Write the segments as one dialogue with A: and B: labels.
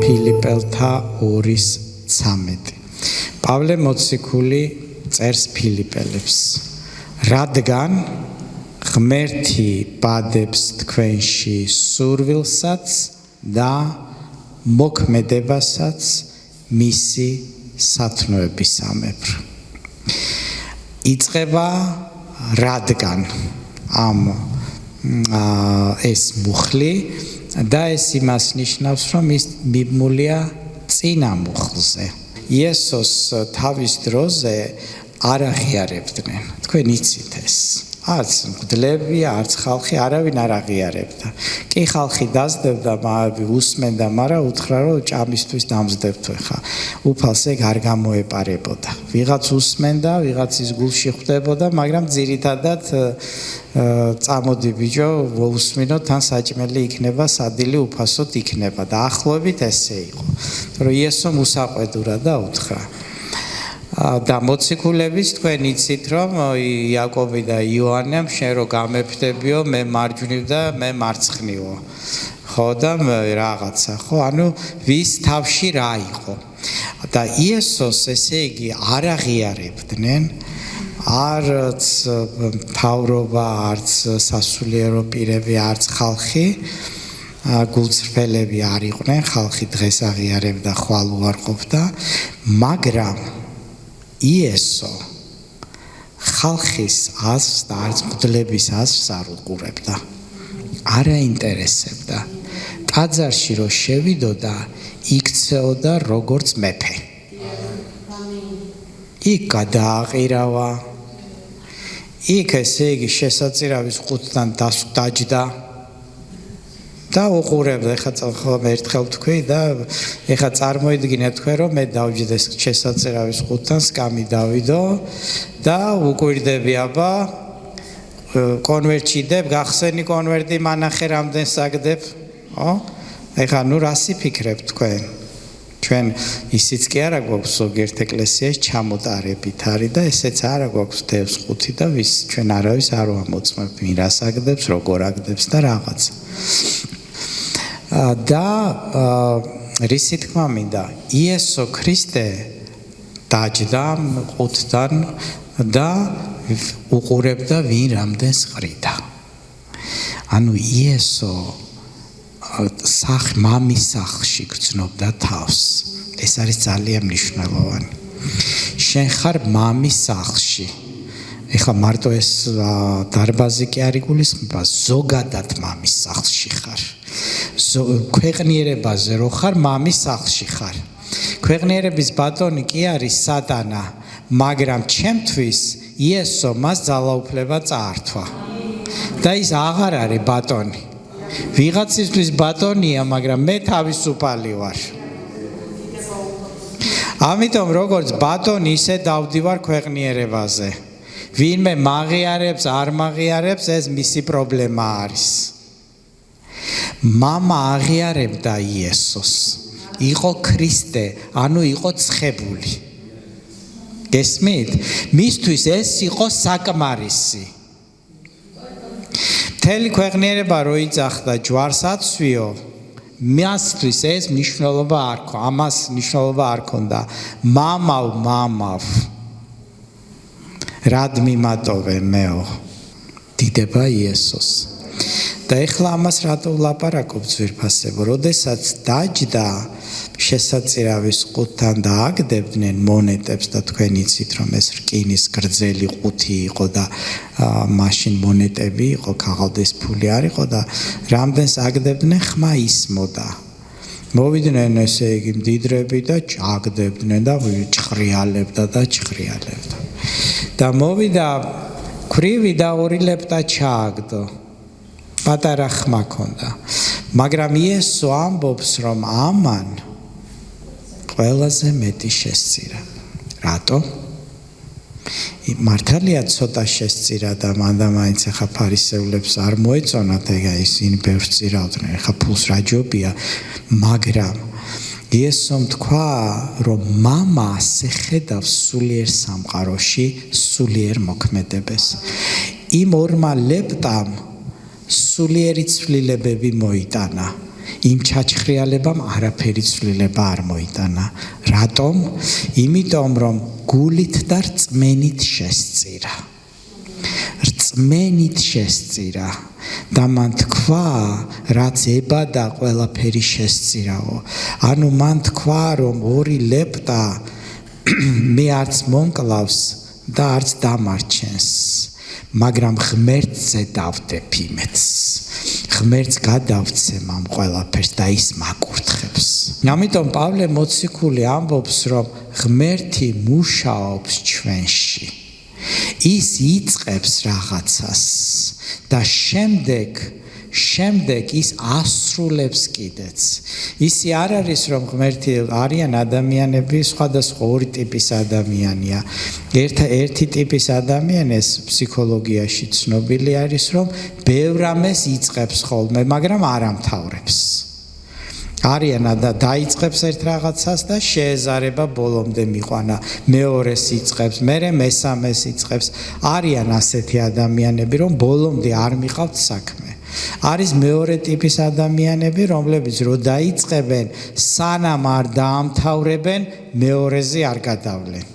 A: ფილიპელთა 2:13. პავლე მოციქული წერს ფილიპელებს. რადგან ღმერთი ბადებს თქვენში სურვილსაც და მოქმედებასაც მისი სათნოებისამებრ. იწყება რადგან ამ ეს მუხლი და ეს იმას ნიშნავს, რომ ის მიბმულია წინა მუხლზე. იესოს თავის დროზე არ აღიარებდნენ. თქვენ იცით ეს. არც მგლები, არც ხალხი არავინ არ აღიარებდა. კი ხალხი დაძდებდა, უსმენდა, მაგრამ უთხრა, რომ ჭამისთვის დამძდებთო ხა. უფალს ეგ არ გამოეპარებოდა. ვიღაც უსმენდა, ვიღაცის გულში ხვდებოდა, მაგრამ ძირითადად წამოდი ბიჭო, უსმინოთ, თან საჭმელი იქნება, სადილი უფასოდ იქნება და ახლობით ესე იყო. რომ იესომ უსაყვედურად და უთხრა. და მოციქულების თქვენ იცით, რომ იაკობი და იოანემ შენ რო გამეფდებიო, მე მარჯვნივ და მე მარცხნივო. ხო და რაღაცა, ხო, ანუ ვის თავში რა იყო. და იესოს ესე იგი არ აღიარებდნენ, არც მთავრობა, არც სასულიერო პირები, არც ხალხი, გულწრფელები არ იყვნენ, ხალხი დღეს აღიარებდა, ხვალ უარყოფდა, მაგრამ იესო ხალხის აზრს და არც მგლების აზრს არ უყურებდა. არ აინტერესებდა. ტაძარში რო შევიდოდა, იქცეოდა როგორც მეფე. იქ გადააყირავა. იქ ესე იგი შესაწირავის ყუთთან დაჯდა და უყურებდა. ეხლა ერთხელ თქვი და ეხლა წარმოიდგინეთ თქვენ, რომ მე დავჯდეს შესაწირავის ყუთთან, სკამი დავიდო და უკვირდები, აბა კონვერტში დებ, გახსენი კონვერტი, მანახე რამდენს აგდებ, ხო? ეხლა ნუ რას იფიქრებთ თქვენ? ჩვენ ისიც კი არა გვაქვს ზოგიერთ ეკლესიაში ჩამოტარებით არის და ესეც არა გვაქვს დევს ყუთი და ვის ჩვენ არავის არ ვამოწმებთ, ვინ რას აგდებს, როგორ აგდებს და რაღაც. და რისი თქმა მინდა, იესო ქრისტე დაჯდა ყუთთან და უყურებდა ვინ რამდენს ყრიდა. ანუ იესო მამის სახლში გრძნობდა თავს. ეს არის ძალიან მნიშვნელოვანი. შენ ხარ მამის სახლში. ეხლა მარტო ეს დარბაზი კი არ იგულისხმება, ზოგადად მამის სახლში ხარ. ქვეყნიერებაზე რო ხარ, მამის სახლში ხარ. ქვეყნიერების ბატონი კი არის სატანა, მაგრამ ჩემთვის იესო მას ძალაუფლება წაართვა. და ის აღარ არის ბატონი. ვიღაცისთვის ბატონია, მაგრამ მე თავისუფალი ვარ. ამიტომ როგორც ბატონი, ისე დავდივარ ქვეყნიერებაზე. ვინმე მაღიარებს, არ მაღიარებს, ეს მისი პრობლემა არის. მამა აღიარებდა იესოს. იყო ქრისტე, ანუ იყო ცხებული. გესმით? მისთვის ეს იყო საკმარისი. მთელი ქვეყნიერება რო იძახდა ჯვარს აცვიო, მასთვის ეს მნიშვნელობა არ ქონდა, ამას მნიშვნელობა არ ქონდა. მამავ რად მიმატოვე მეო, დიდება იესოს. და ეხლა ამას რატო ვლაპარაკობ ძვირფასებო, როდესაც დაჯდა შესაწირავის ყუთთან და აგდებდნენ მონეტებს და თქვენ იცით, რომ ეს რკინის გრძელი ყუთი იყო და მაშინ მონეტები იყო, ქაღალდის ფული არ იყო და რამდენს აგდებდნენ, ხმა ისმოდა. მოვიდნენ ესე იგი მდიდრები და ჭაგდებდნენ და ჭხრიალებდა და ჭხრიალებდა. და მოვიდა ქვრივი და 2 ლეპტა ჩააგდო. პატარა ხმა ქონდა. მაგრამ იესო ამბობს, რომ ამან ყველაზე მეტი შესწირა. რატო? მართალია ცოტა შესწირა და მანდა მაინც ახლა ფარისევლებს არ მოეწონათ, ეგა ისინი ბევრს წირავდნენ, ახლა ფულს რა ჯობია, მაგრამ იესომ თქვა, რომ მამა ასე ხედავს სულიერ სამყაროში სულიერ მოქმედებას. იმ 2 ლეპტამ სულიერი ცვლილებები მოიტანა. იმ ჩაჩხრიალებამ არაფერი ცვლილება არ მოიტანა. რატომ? იმიტომ რომ გულით და რწმენით შესწირა. რწმენით შესწირა და მან თქვა, რაც ებადა ყველაფერი შესწირაო. ანუ მან თქვა, რომ ორი ლეპტა მე არც მომკლავს და არც დამარჩენს, მაგრამ ღმერთზე დავდებ იმედს. ღმერთს გადავცემ ამ ყველაფერს და ის მაკურთხებს. ამიტომ პავლე მოციქული ამბობს, რომ ღმერთი მუშაობს ჩვენში. ის იწყებს რაღაცას და შემდეგ ის ასრულებს კიდეც. ისი არ არის, რომ ღმერთი არიან ადამიანები, სხვადასხვა ორი ტიპის ადამიანია. ერთი ტიპის ადამიანი, ეს ფსიქოლოგიაში ცნობილი არის, რომ ბევრ ამას იწყებს ხოლმე, მაგრამ არ ამთავრებს. არიან და დაიწყებს ერთ რაღაცას და შეეზარება ბოლომდე მიყვანა. მეორეს იწყებს, მერე მესამეს იწყებს. არიან ასეთი ადამიანები, რომ ბოლომდე არ მიყავთ საქმე. არის მეორე ტიპის ადამიანები, რომლებიც რო დაიწყებენ, სანამ არ დაამთავრებენ, მეორეზე არ გადავლენ.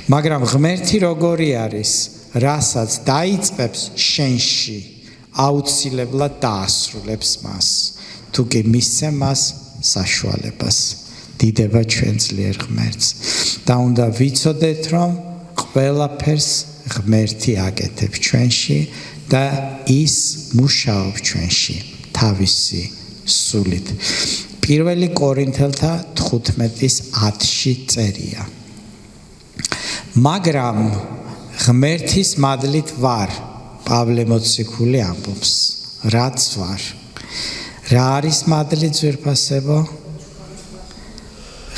A: მაგრამ ღმერთი როგორი არის, რასაც დაიწყებს შენში, აუცილებლად დაასრულებს მას. თუ კი მისცემ მას საშუალებას. დიდება ჩვენ ძლიერ ღმერთს. და უნდა ვიცოდეთ, რომ ყველაფერს ღმერთი აკეთებს ჩვენში და ის მუშაობს ჩვენში თავისი სულით. 1 კორინთელთა 15:10-ში წერია. მაგრამ ღმერთის მადლით ვარ, პავლე მოციქული ამბობს, რაც ვარ. რა არის მადლი ძვირფასებო?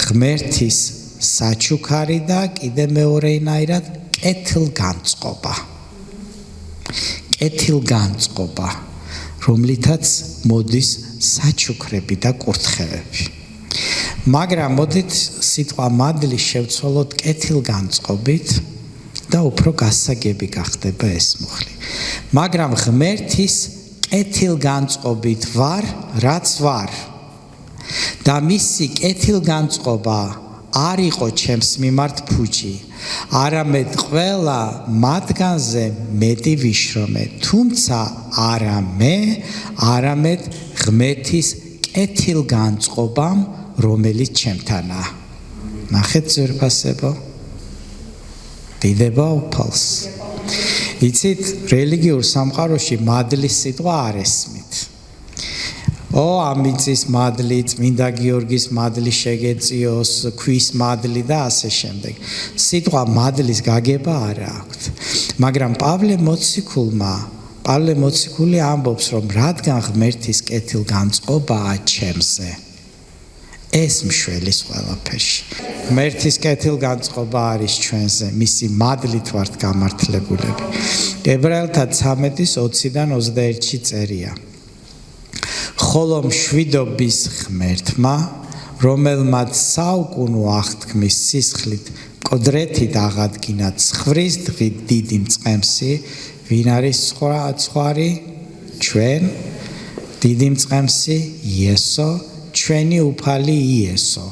A: ღმერთის საჩუქარი და კიდე მეორეინაირად კეთილგანწყობა. კეთილგანწყობა, რომლითაც მოდის საჩუქრები და კურთხევები. მაგრამ მოდით სიტყვა მადლი შევცვალოთ კეთილგანწყობით და უფრო გასაგები გახდება ეს მუხლი. მაგრამ ღმერთის კეთილგანწყობით ვარ, რაც ვარ. და მისი კეთილგანწყობა არ იყო ჩემს მიმართ ფუჭი, არამედ ყველა მათგანზე მეტი ვიშრომე, თუმცა არა მე, არამედ ღმერთის კეთილგანწყობამ, რომელიც ჩემთანაა. ნახეთ ძვირფასებო, დიდება უფალს. იცით, რელიგიურ სამყაროში მადლის სიტყვა არ ესმით. ამიწის მადლი, წმინდა გიორგის მადლი შეგეწიოს, ქვის მადლი და ასე შემდეგ. სიტყვა მადლის გაგება არ აქვს. მაგრამ პავლე მოციქული ამბობს, რომ რადგან ღმერთის კეთილგანწყობაა ჩემზე, ეს მშველის ყველაფერში. ღმერთის კეთილგანწყობა არის ჩვენზე, მისი მადლით ვართ გამართლებულები. ებრაელთა 13:20-21-ში წერია. ხოლო მშვიდობის ღმერთმა, რომელმაც საუკუნო აღთქმის სისხლით მკვდრეთით აღადგინა ცხვრის დღით დიდი მწყემსი, ვინ არის ცხვარი? ჩვენ, დიდი მწყემსი იესო, ჩვენი უფალი იესო.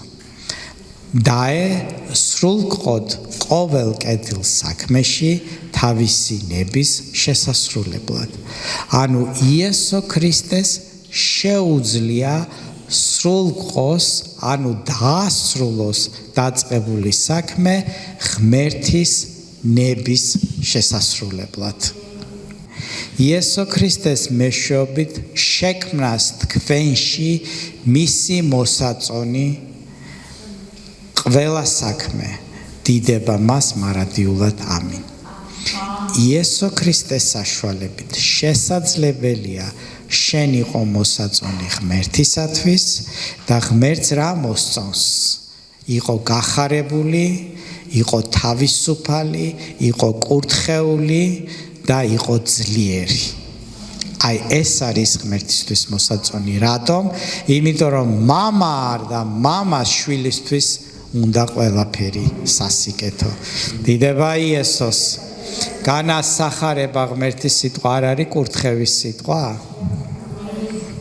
A: დაე სრულყოდ ყოველ კეთილ საქმეში თავისი ნების შესასრულებლად. ანუ იესო ქრისტეს შეუძლია სრულყოს, ანუ დაასრულოს დაწყებული საქმე ღმერთის ნების შესასრულებლად. იესო ქრისტეს მეშვეობით შექმნას თქვენში მისი მოსაწონი ყველა საქმე, დიდება მას მარადიულად ამინ. იესო ქრისტეს საშუალებით შესაძლებელია შენ იყო მოსაწონი ღმერთისათვის და ღმერთს რა მოსწონს? იყო გახარებული, იყო თავისუფალი, იყო კურთხეული და იყო ძლიერი. აი ეს არის ღმერთისთვის მოსაწონი. რატომ? იმიტომ რომ მამა არ და მამას შვილისთვის უნდა ყველაფერი სასიკეთო. დიდება იესოს. განასახარება ღმერთის სიტყვა არ არის კურთხევის სიტყვა?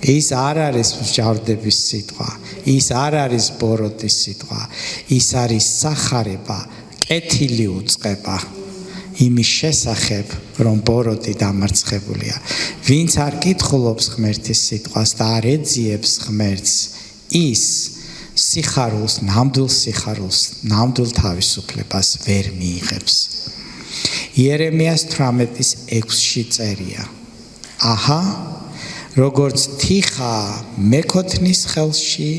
A: ის არ არის მსჯავრდების სიტყვა, ის არ არის ბოროტის სიტყვა, ის არის სახარება, კეთილი უწყება იმის შესახებ, რომ ბოროტი დამარცხებულია. ვინც არ კითხულობს ღმერთის სიტყვას და არ ეძიებს ღმერთს, ის სიხარულს, ნამდვილ თავისუფლებას ვერ მიიღებს. იერემიას 18:6-ში წერია: აჰა, როგორც თიხა მეკოთნის ხელში,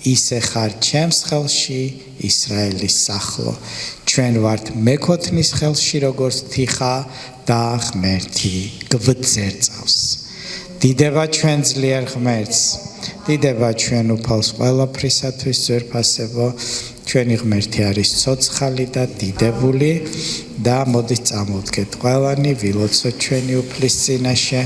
A: ისე ხარ ჩემს ხელში, ისრაელის სახლო. ჩვენ ვართ მეკოთნის ხელში, როგორც თიხა და ღმერთი გვძერწავს. დიდება ჩვენ ძლიერ ღმერთს, დიდება ჩვენ უფალს ყველაფრისათვის ძვირფასებო. ჩვენი ღმერთი არის ცოცხალი და დიდებული და მოდით წამოვდგეთ ყველანი ვილოცოთ ჩვენი უფლის წინაშე.